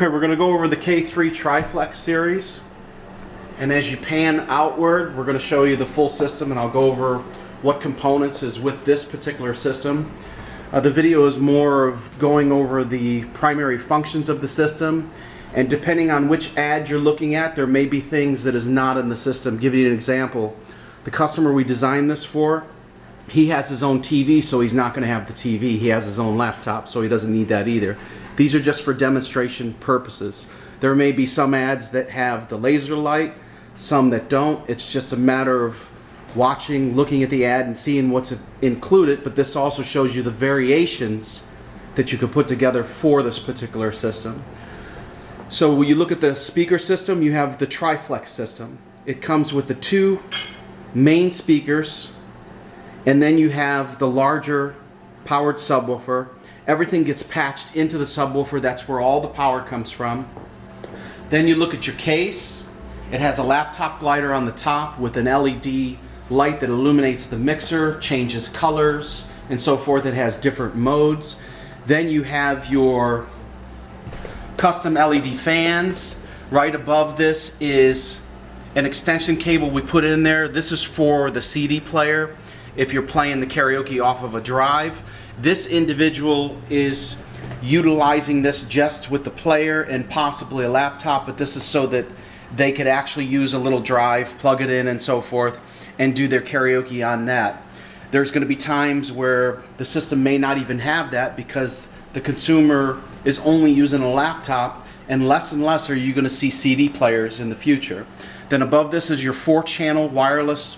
Okay, we're going to go over the K3 Triflex series, and as you pan outward, we're going to show you the full system, and I'll go over what components is with this particular system. The video is more of going over the primary functions of the system, and depending on which ad you're looking at, there may be things that is not in the system. Give you an example. The customer we designed this for, he has his own TV, so he's not going to have the TV. He has his own laptop, so he doesn't need that either. These are just for demonstration purposes. There may be some ads that have the laser light, some that don't. It's just a matter of watching, looking at the ad and seeing what's included, but this also shows you the variations that you can put together for this particular system. So when you look at the speaker system, you have the Triflex system. It comes with the two main speakers, and then you have the larger powered subwoofer. Everything gets patched into the subwoofer. That's where all the power comes from. Then you look at your case. It has a laptop glider on the top with an LED light that illuminates the mixer, changes colors, and so forth. It has different modes. Then you have your custom LED fans. Right above this is an extension cable we put in there. This is for the CD player if you're playing the karaoke off of a drive. This individual is utilizing this just with the player and possibly a laptop, but this is so that they could actually use a little drive, plug it in and so forth, and do their karaoke on that. There's going to be times where the system may not even have that because the consumer is only using a laptop, and less are you going to see CD players in the future. Then above this is your 4-channel wireless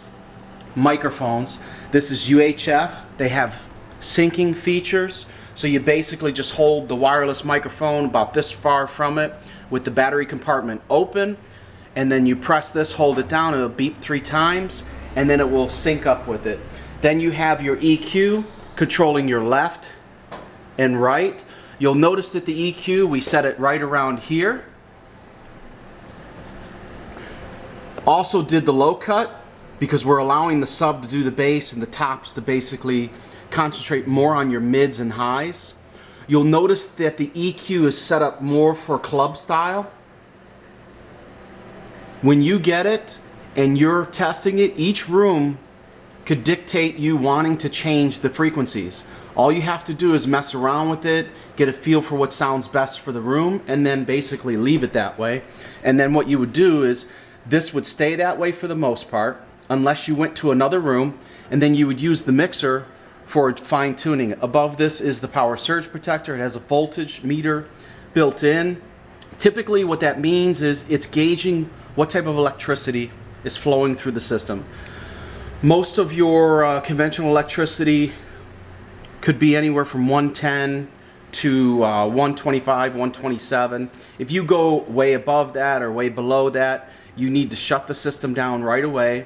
microphones. This is UHF. They have syncing features, so you basically just hold the wireless microphone about this far from it with the battery compartment open, and then you press this, hold it down, it'll beep 3 times, and then it will sync up with it. Then you have your EQ controlling your left and right. You'll notice that the EQ, we set it right around here. Also did the low cut because we're allowing the sub to do the bass and the tops to basically concentrate more on your mids and highs. You'll notice that the EQ is set up more for club style. When you get it and you're testing it, each room could dictate you wanting to change the frequencies. All you have to do is mess around with it, get a feel for what sounds best for the room, and then basically leave it that way. And then what you would do is this would stay that way for the most part, unless you went to another room, and then you would use the mixer for fine tuning. Above this is the power surge protector. It has a voltage meter built in. Typically what that means is it's gauging what type of electricity is flowing through the system. Most of your conventional electricity could be anywhere from 110 to 125, 127. If you go way above that or way below that, you need to shut the system down right away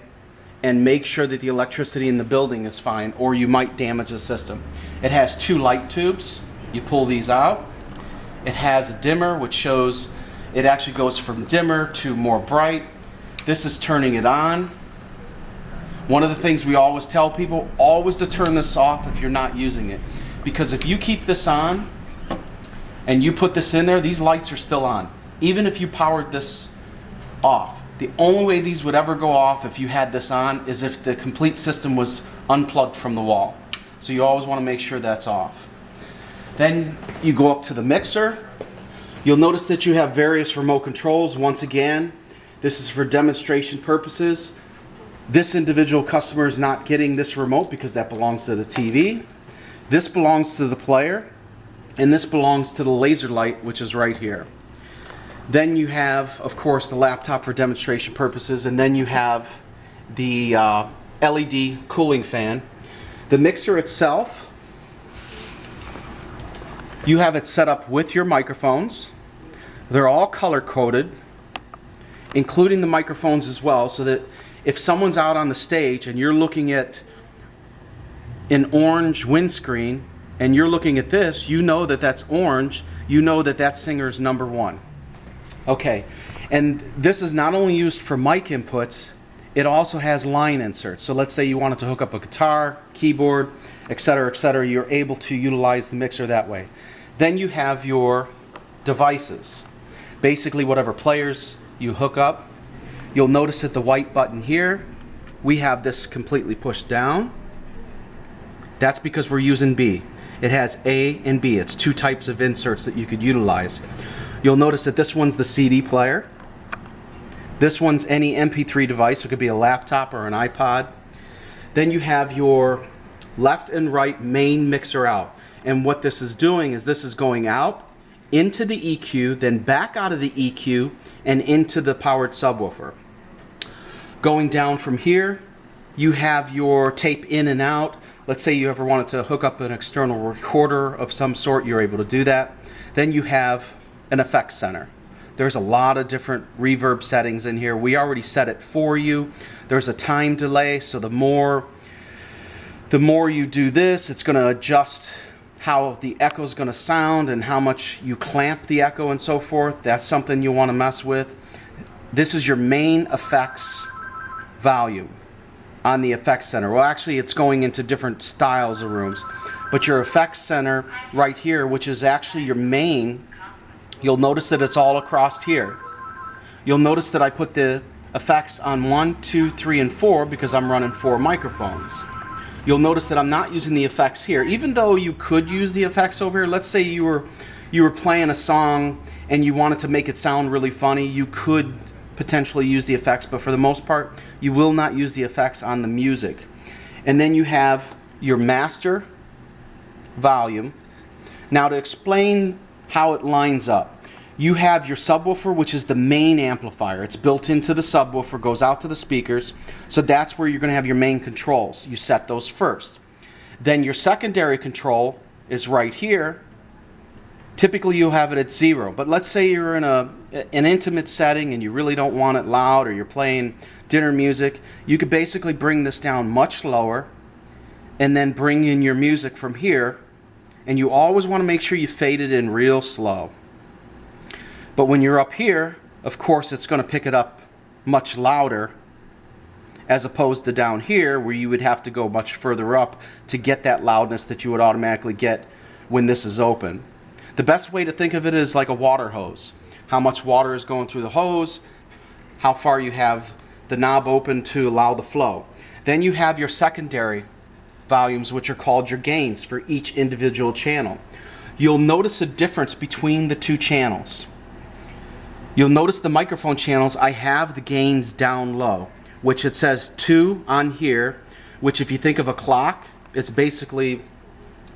and make sure that the electricity in the building is fine, or you might damage the system. It has 2 light tubes. You pull these out. It has a dimmer, which shows it actually goes from dimmer to more bright. This is turning it on. One of the things we always tell people, always to turn this off if you're not using it. Because if you keep this on and you put this in there, these lights are still on. Even if you powered this off. The only way these would ever go off if you had this on is if the complete system was unplugged from the wall. So you always want to make sure that's off. Then you go up to the mixer. You'll notice that you have various remote controls. Once again, this is for demonstration purposes. This individual customer is not getting this remote because that belongs to the TV. This belongs to the player, and this belongs to the laser light, which is right here. Then you have, of course, the laptop for demonstration purposes, and then you have the LED cooling fan. The mixer itself, you have it set up with your microphones. They're all color-coded, including the microphones as well, so that if someone's out on the stage and you're looking at an orange windscreen and you're looking at this, you know that that's orange, you know that that singer is number 1. Okay, and this is not only used for mic inputs, it also has line inserts. So let's say you wanted to hook up a guitar, keyboard, etc., you're able to utilize the mixer that way. Then you have your devices. basically whatever players you hook up. You'll notice that the white button here, we have this completely pushed down. That's because we're using B. It has A and B. It's two types of inserts that you could utilize. You'll notice that this one's the CD player. This one's any MP3 device. It could be a laptop or an iPod. Then you have your left and right main mixer out. And what this is doing is this is going out into the EQ, then back out of the EQ and into the powered subwoofer. Going down from here, you have your tape in and out. Let's say you ever wanted to hook up an external recorder of some sort, you're able to do that. Then you have an effects center. There's a lot of different reverb settings in here. We already set it for you. There's a time delay, so the more you do this, it's going to adjust how the echo is going to sound and how much you clamp the echo and so forth. That's something you want to mess with. This is your main effects volume on the effects center. Well, actually it's going into different styles of rooms, but your effects center right here, which is actually your main, you'll notice that it's all across here. You'll notice that I put the effects on 1, 2, 3, and 4 because I'm running 4 microphones. You'll notice that I'm not using the effects here, even though you could use the effects over here. Let's say you were playing a song and you wanted to make it sound really funny. You could potentially use the effects, but for the most part, you will not use the effects on the music. And then you have your master volume. Now to explain how it lines up, you have your subwoofer, which is the main amplifier. It's built into the subwoofer, goes out to the speakers, so that's where you're going to have your main controls. You set those first. Then your secondary control is right here. Typically you'll have it at 0, but let's say you're in an intimate setting and you really don't want it loud, or you're playing dinner music. You could basically bring this down much lower and then bring in your music from here, and you always want to make sure you fade it in real slow. But when you're up here, of course it's going to pick it up much louder, as opposed to down here where you would have to go much further up to get that loudness that you would automatically get when this is open. The best way to think of it is like a water hose. How much water is going through the hose, how far you have the knob open to allow the flow. Then you have your secondary volumes, which are called your gains for each individual channel. You'll notice a difference between the two channels. You'll notice the microphone channels, I have the gains down low, which it says 2 on here, which if you think of a clock, it's basically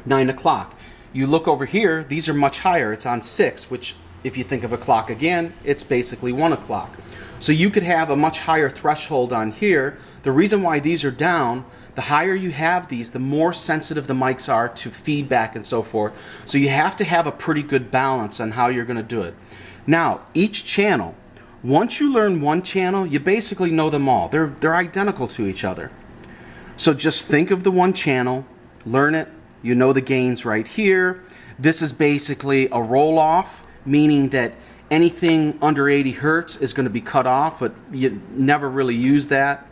9 o'clock. You look over here, these are much higher. It's on 6, which if you think of a clock again, it's basically 1 o'clock. So you could have a much higher threshold on here. The reason why these are down, the higher you have these, the more sensitive the mics are to feedback and so forth. So you have to have a pretty good balance on how you're going to do it. Now, each channel, once you learn one channel, you basically know them all. They're identical to each other. So just think of the one channel, learn it, you know the gains right here. This is basically a roll-off, meaning that anything under 80 hertz is going to be cut off, but you never really use that.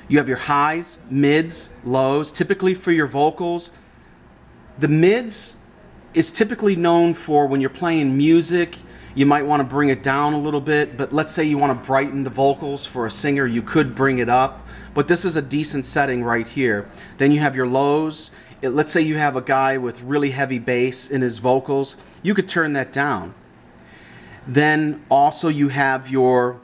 You have your highs, mids, lows, typically for your vocals. The mids is typically known for when you're playing music, you might want to bring it down a little bit, but let's say you want to brighten the vocals for a singer, you could bring it up, but this is a decent setting right here. Then you have your lows. Let's say you have a guy with really heavy bass in his vocals, you could turn that down. Then also you have your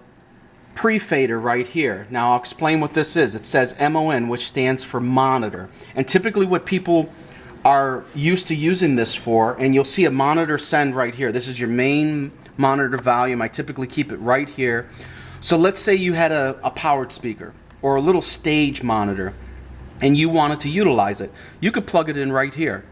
pre-fader right here. Now I'll explain what this is. It says MON, which stands for monitor, and typically what people are used to using this for, and you'll see a monitor send right here. This is your main monitor volume. I typically keep it right here. So let's say you had a powered speaker or a little stage monitor and you wanted to utilize it. You could plug it in right here.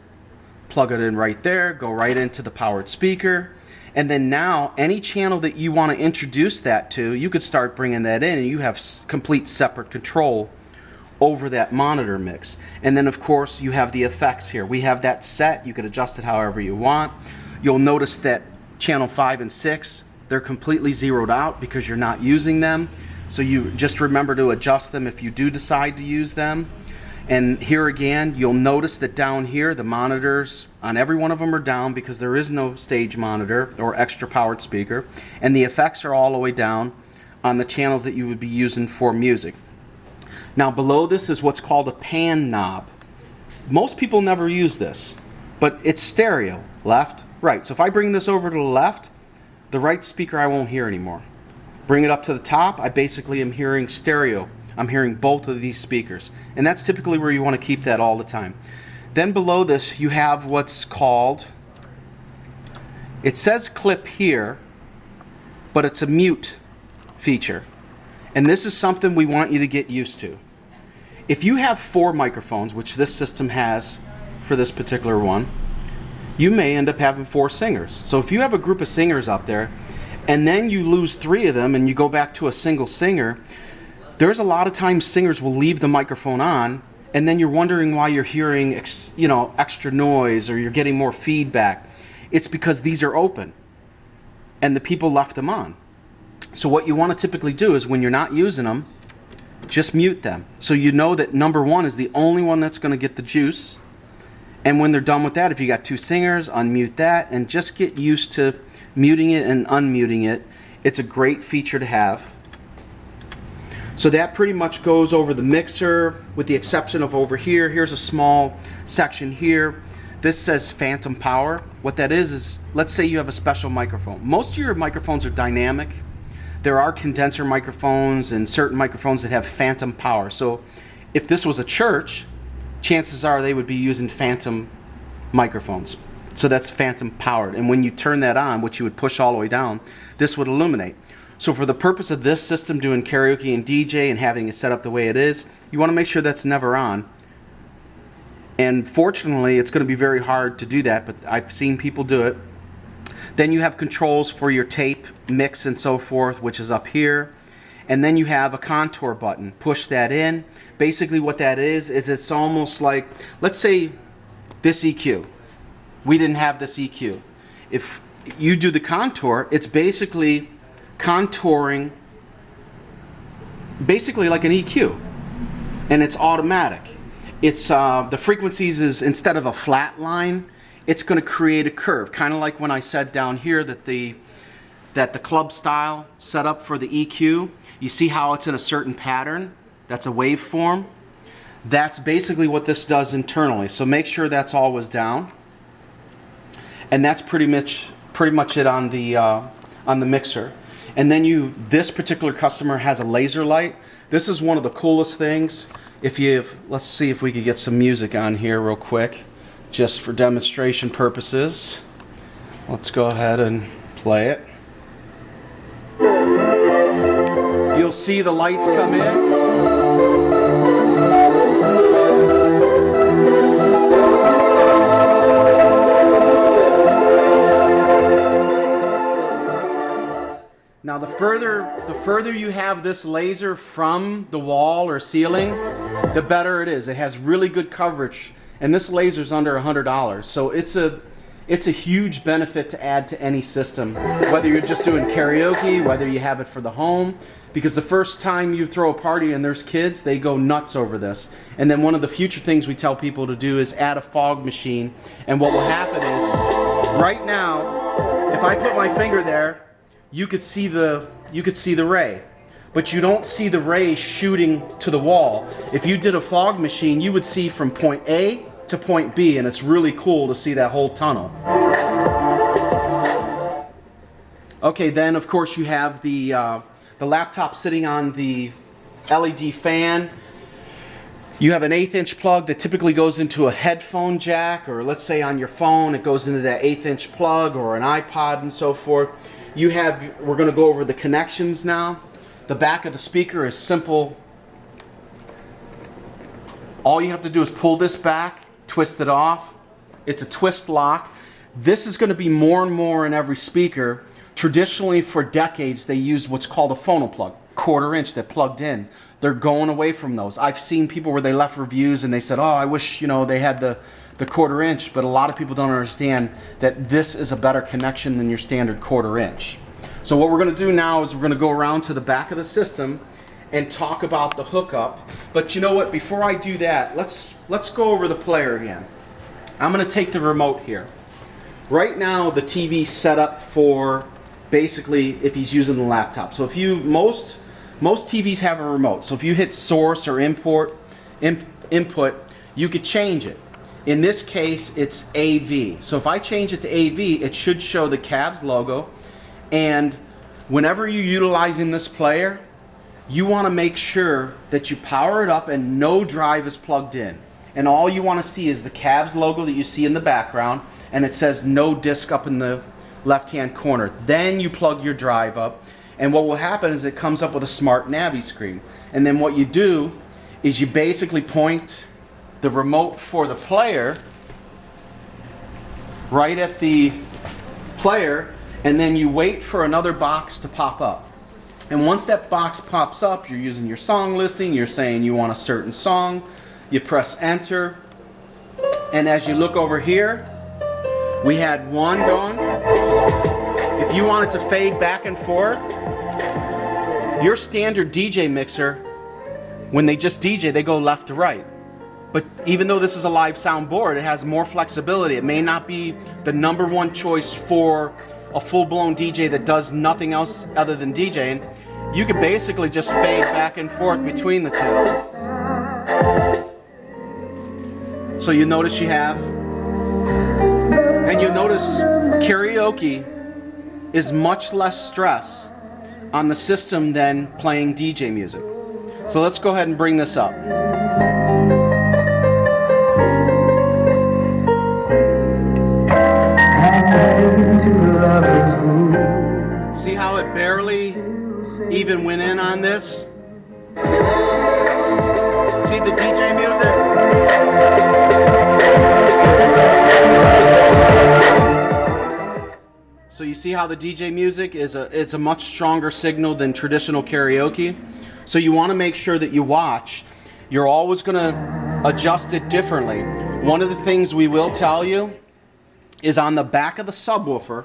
Plug it in right there, go right into the powered speaker, and then now any channel that you want to introduce that to, you could start bringing that in and you have complete separate control over that monitor mix. And then of course you have the effects here. We have that set. You could adjust it however you want. You'll notice that channel 5 and 6, they're completely zeroed out because you're not using them. So you just remember to adjust them if you do decide to use them. And here again, you'll notice that down here, the monitors on every one of them are down because there is no stage monitor or extra powered speaker. And the effects are all the way down on the channels that you would be using for music. Now below this is what's called a pan knob. Most people never use this, but it's stereo, left, right. So if I bring this over to the left, the right speaker I won't hear anymore. Bring it up to the top, I basically am hearing stereo. I'm hearing both of these speakers. And that's typically where you want to keep that all the time. Then below this you have what's called, it says clip here, but it's a mute feature. And this is something we want you to get used to. If you have 4 microphones, which this system has for this particular one, you may end up having 4 singers. So if you have a group of singers up there, and then you lose 3 of them and you go back to a single singer, there's a lot of times singers will leave the microphone on, and then you're wondering why you're hearing extra noise or you're getting more feedback. It's because these are open and the people left them on. So what you want to typically do is when you're not using them, just mute them. So you know that number 1 is the only one that's going to get the juice. And when they're done with that, if you got 2 singers, unmute that and just get used to muting it and unmuting it. It's a great feature to have. So that pretty much goes over the mixer, with the exception of over here. Here's a small section here. This says phantom power. What that is let's say you have a special microphone. Most of your microphones are dynamic. There are condenser microphones and certain microphones that have phantom power. So if this was a church, chances are they would be using phantom microphones. So that's phantom powered. And when you turn that on, which you would push all the way down, this would illuminate. So for the purpose of this system, doing karaoke and DJ and having it set up the way it is, you want to make sure that's never on. And fortunately, it's going to be very hard to do that, but I've seen people do it. Then you have controls for your tape, mix, and so forth, which is up here. And then you have a contour button. Push that in. Basically what that is it's almost like, let's say this EQ. We didn't have this EQ. If you do the contour, it's basically contouring basically like an EQ, and it's automatic. It's the frequencies is, instead of a flat line, it's going to create a curve, kind of like when I said down here that the club style setup for the EQ, you see how it's in a certain pattern. That's a waveform. That's basically what this does internally. So make sure that's always down, and that's pretty much it on the mixer. And then this particular customer has a laser light. This is one of the coolest things. Let's see if we could get some music on here real quick, just for demonstration purposes. Let's go ahead and play it. You'll see the lights come in. Now the further you have this laser from the wall or ceiling, the better it is. It has really good coverage, and this laser is under $100. So it's a huge benefit to add to any system, whether you're just doing karaoke, whether you have it for the home, because the first time you throw a party and there's kids, they go nuts over this. And then one of the future things we tell people to do is add a fog machine, and what will happen is, right now, if I put my finger there, you could see the ray, but you don't see the ray shooting to the wall. If you did a fog machine, you would see from point A to point B, and it's really cool to see that whole tunnel. Okay, then of course you have the laptop sitting on the LED fan. You have an 1/8" plug that typically goes into a headphone jack, or let's say on your phone it goes into that 1/8" plug, or an iPod and so forth. We're going to go over the connections now. The back of the speaker is simple. All you have to do is pull this back, twist it off. It's a twist lock. This is going to be more and more in every speaker. Traditionally, for decades, they used what's called a phono plug, 1/4" that plugged in. They're going away from those. I've seen people where they left reviews and they said, oh, I wish they had the 1/4", but a lot of people don't understand that this is a better connection than your standard 1/4". So what we're going to do now is we're going to go around to the back of the system, and talk about the hookup. But you know what? Before I do that, let's go over the player again. I'm going to take the remote here. Right now, the TV's set up for basically if he's using the laptop. So if you most TVs have a remote. So if you hit source or input, you could change it. In this case, it's AV. So if I change it to AV, it should show the Cavs logo. And whenever you're utilizing this player, you want to make sure that you power it up and no drive is plugged in. And all you want to see is the Cavs logo that you see in the background, and it says no disc up in the left-hand corner. Then you plug your drive up, and what will happen is it comes up with a smart Navi screen. And then what you do is you basically point the remote for the player right at the player, and then you wait for another box to pop up. And once that box pops up, you're using your song listing, you're saying you want a certain song, you press enter, and as you look over here, we had one going. If you want it to fade back and forth, your standard DJ mixer, when they just DJ, they go left to right. But even though this is a live sound board, it has more flexibility. It may not be the #1 choice for a full-blown DJ that does nothing else other than DJing. You could basically just fade back and forth between the two. So you notice you have, and you'll notice karaoke is much less stress on the system than playing DJ music. So let's go ahead and bring this up. See how it barely even went in on this? See the DJ music? So you see how the DJ music is it's a much stronger signal than traditional karaoke. So you want to make sure that you watch. You're always going to adjust it differently. One of the things we will tell you is on the back of the subwoofer,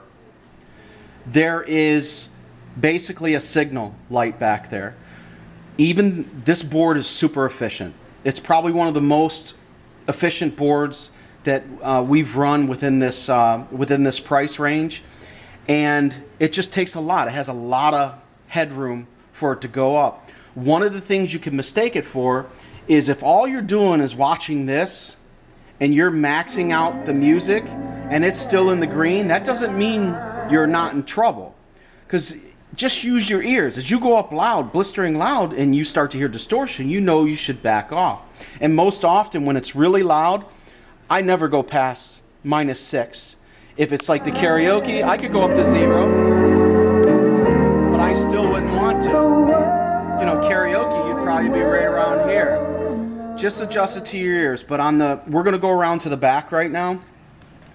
there is basically a signal light back there. Even this board is super efficient. It's probably one of the most efficient boards that we've run within this price range, and it just takes a lot. It has a lot of headroom for it to go up. One of the things you can mistake it for is if all you're doing is watching this and you're maxing out the music and it's still in the green, that doesn't mean you're not in trouble. Because just use your ears. As you go up loud, blistering loud, and you start to hear distortion, you know you should back off. And most often when it's really loud, I never go past -6. If it's like the karaoke, I could go up to 0, but I still wouldn't want to. You know, karaoke, you'd probably be right around here. Just adjust it to your ears. But we're going to go around to the back right now,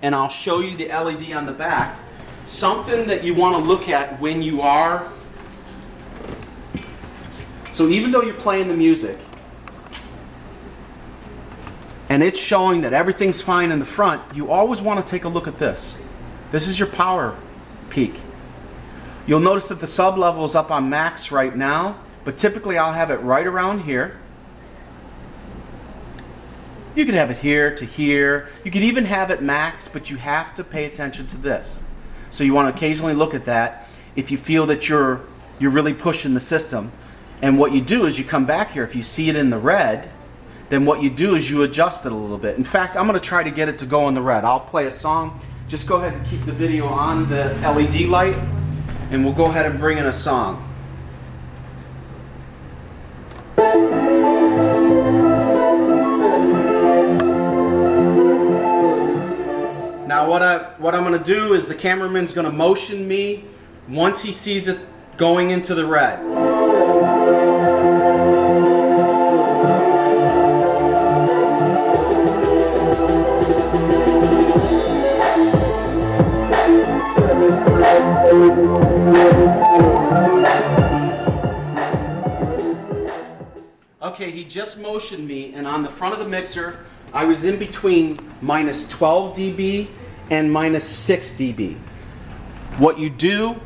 and I'll show you the LED on the back. Something that you want to look at when you are. So even though you're playing the music, and it's showing that everything's fine in the front, you always want to take a look at this. This is your power peak. You'll notice that the sub level is up on max right now, but typically I'll have it right around here. You could have it here to here. You could even have it max, but you have to pay attention to this. So you want to occasionally look at that if you feel that you're really pushing the system. And what you do is you come back here. If you see it in the red, then what you do is you adjust it a little bit. In fact, I'm going to try to get it to go in the red. I'll play a song. Just go ahead and keep the video on the LED light, and we'll go ahead and bring in a song. Now what I'm going to do is the cameraman's going to motion me once he sees it going into the red. Okay, he just motioned me, and on the front of the mixer, I was in between -12 dB and -6 dB. What you do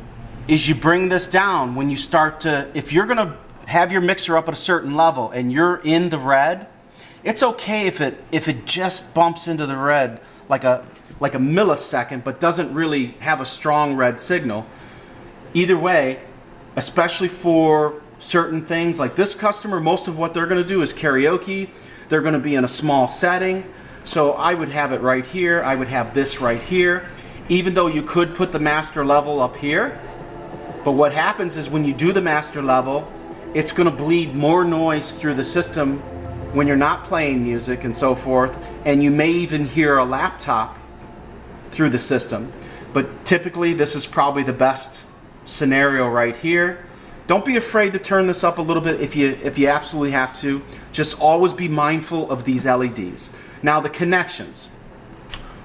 is you bring this down when you start to, if you're going to have your mixer up at a certain level and you're in the red, it's okay if it just bumps into the red like a millisecond, but doesn't really have a strong red signal. Either way, especially for certain things like this customer, most of what they're going to do is karaoke. They're going to be in a small setting. So I would have it right here. I would have this right here. Even though you could put the master level up here, but what happens is when you do the master level, it's going to bleed more noise through the system when you're not playing music and so forth, and you may even hear a laptop through the system. But typically this is probably the best scenario right here. Don't be afraid to turn this up a little bit if you absolutely have to. Just always be mindful of these LEDs. Now the connections.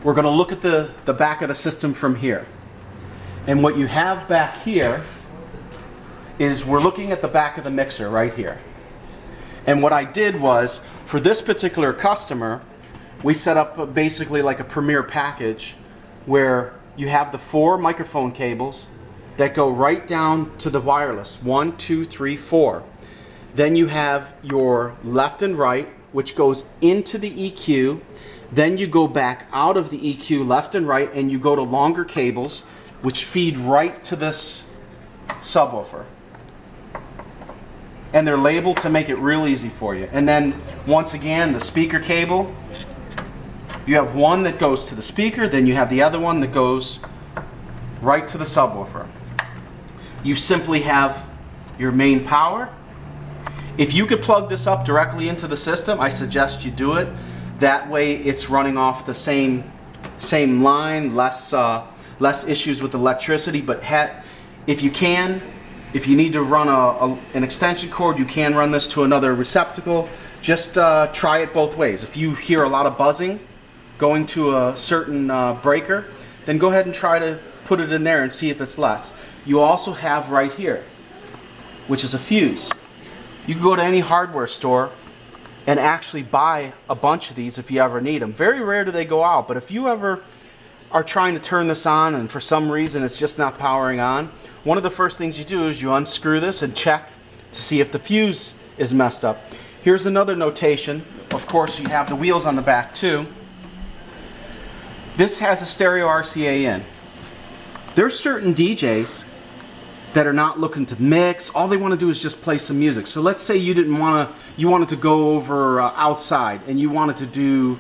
We're going to look at the back of the system from here. And what you have back here is we're looking at the back of the mixer right here. And what I did was, for this particular customer, we set up basically like a premier package where you have the 4 microphone cables that go right down to the wireless. 1, 2, 3, 4. Then you have your left and right, which goes into the EQ. Then you go back out of the EQ left and right, and you go to longer cables, which feed right to this subwoofer. And they're labeled to make it real easy for you. And then, once again, the speaker cable. You have one that goes to the speaker, then you have the other one that goes right to the subwoofer. You simply have your main power. If you could plug this up directly into the system, I suggest you do it. That way it's running off the same line, less issues with electricity. But if you can, if you need to run an extension cord, you can run this to another receptacle. Just try it both ways. If you hear a lot of buzzing going to a certain breaker, then go ahead and try to put it in there and see if it's less. You also have right here, which is a fuse. You can go to any hardware store and actually buy a bunch of these if you ever need them. Very rare do they go out, but if you ever are trying to turn this on and for some reason it's just not powering on, one of the first things you do is you unscrew this and check to see if the fuse is messed up. Here's another notation. Of course, you have the wheels on the back too. This has a stereo RCA in. There's certain DJs that are not looking to mix. All they want to do is just play some music. So let's say you wanted to go over outside and you wanted to do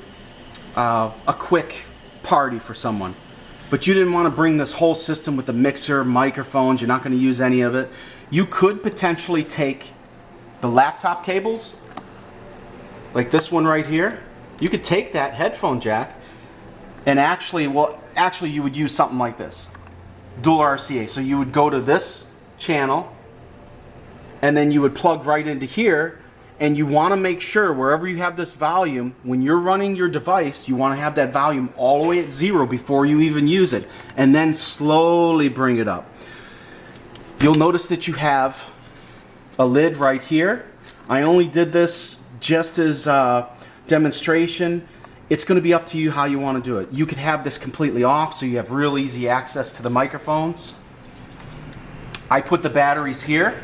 a quick party for someone, but you didn't want to bring this whole system with the mixer, microphones. You're not going to use any of it. You could potentially take the laptop cables, like this one right here. You could take that headphone jack and actually you would use something like this. Dual RCA. So you would go to this channel and then you would plug right into here, and you want to make sure wherever you have this volume, when you're running your device, you want to have that volume all the way at 0 before you even use it, and then slowly bring it up. You'll notice that you have a lid right here. I only did this just as a demonstration. It's going to be up to you how you want to do it. You could have this completely off so you have real easy access to the microphones. I put the batteries here.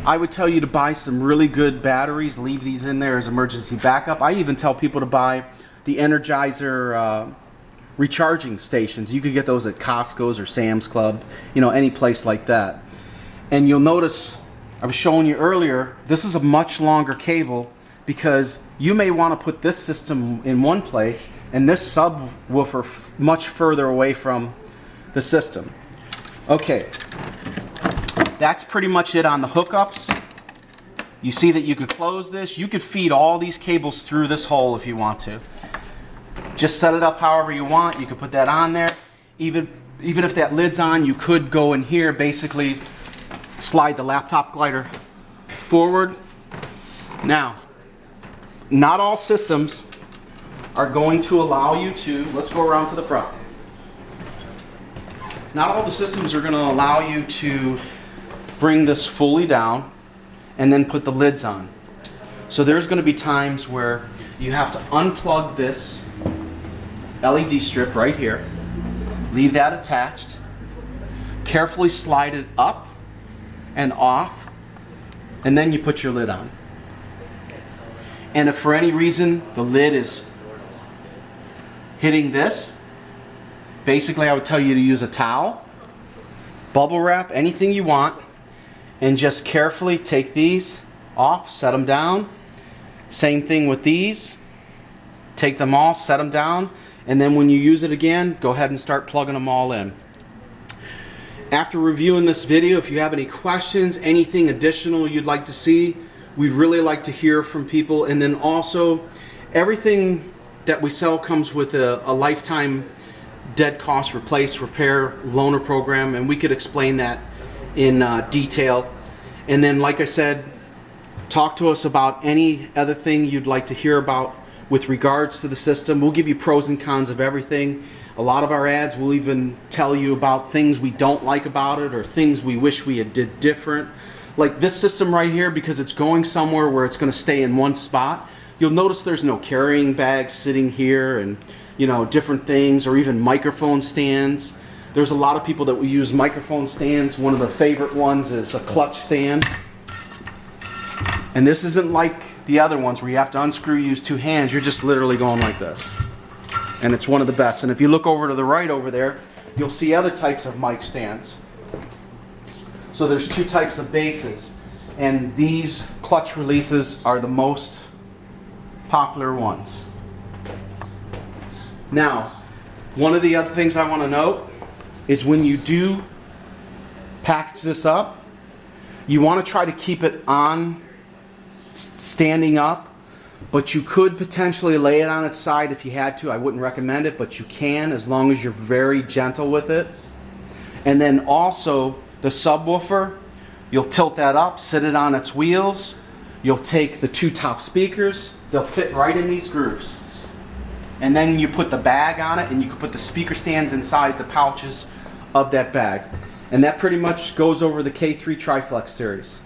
I would tell you to buy some really good batteries. Leave these in there as emergency backup. I even tell people to buy the Energizer recharging stations. You could get those at Costco's or Sam's Club, any place like that. And you'll notice, I was showing you earlier, this is a much longer cable, because you may want to put this system in one place and this subwoofer much further away from the system. Okay, that's pretty much it on the hookups. You see that you could close this. You could feed all these cables through this hole if you want to. Just set it up however you want. You could put that on there. Even if that lid's on, you could go in here, basically slide the laptop glider forward. Now, not all systems are going to allow you to, let's go around to the front. Not all the systems are going to allow you to bring this fully down and then put the lids on. So there's going to be times where you have to unplug this LED strip right here, leave that attached, carefully slide it up and off and then you put your lid on. And if for any reason the lid is hitting this, basically I would tell you to use a towel, bubble wrap, anything you want, and just carefully take these off, set them down. Same thing with these. Take them all, set them down, and then when you use it again, go ahead and start plugging them all in. After reviewing this video, if you have any questions, anything additional you'd like to see, we'd really like to hear from people. And then also, everything that we sell comes with a lifetime dead cost replace, repair, loaner program, and we could explain that in detail. And then, like I said, talk to us about any other thing you'd like to hear about with regards to the system. We'll give you pros and cons of everything. A lot of our ads will even tell you about things we don't like about it or things we wish we had did different. Like this system right here, because it's going somewhere where it's going to stay in one spot, you'll notice there's no carrying bags sitting here and, you know, different things, or even microphone stands. There's a lot of people that will use microphone stands. One of the favorite ones is a clutch stand. And this isn't like the other ones where you have to unscrew, use two hands. You're just literally going like this. And it's one of the best. And if you look over to the right over there, you'll see other types of mic stands. So there's two types of bases. And these clutch releases are the most popular ones. Now, one of the other things I want to note is when you do package this up, you want to try to keep it on standing up, but you could potentially lay it on its side if you had to. I wouldn't recommend it, but you can, as long as you're very gentle with it. And then also the subwoofer, you'll tilt that up, sit it on its wheels. You'll take the two top speakers, they'll fit right in these grooves. And then you put the bag on it, and you can put the speaker stands inside the pouches of that bag. And that pretty much goes over the K3 Triflex series.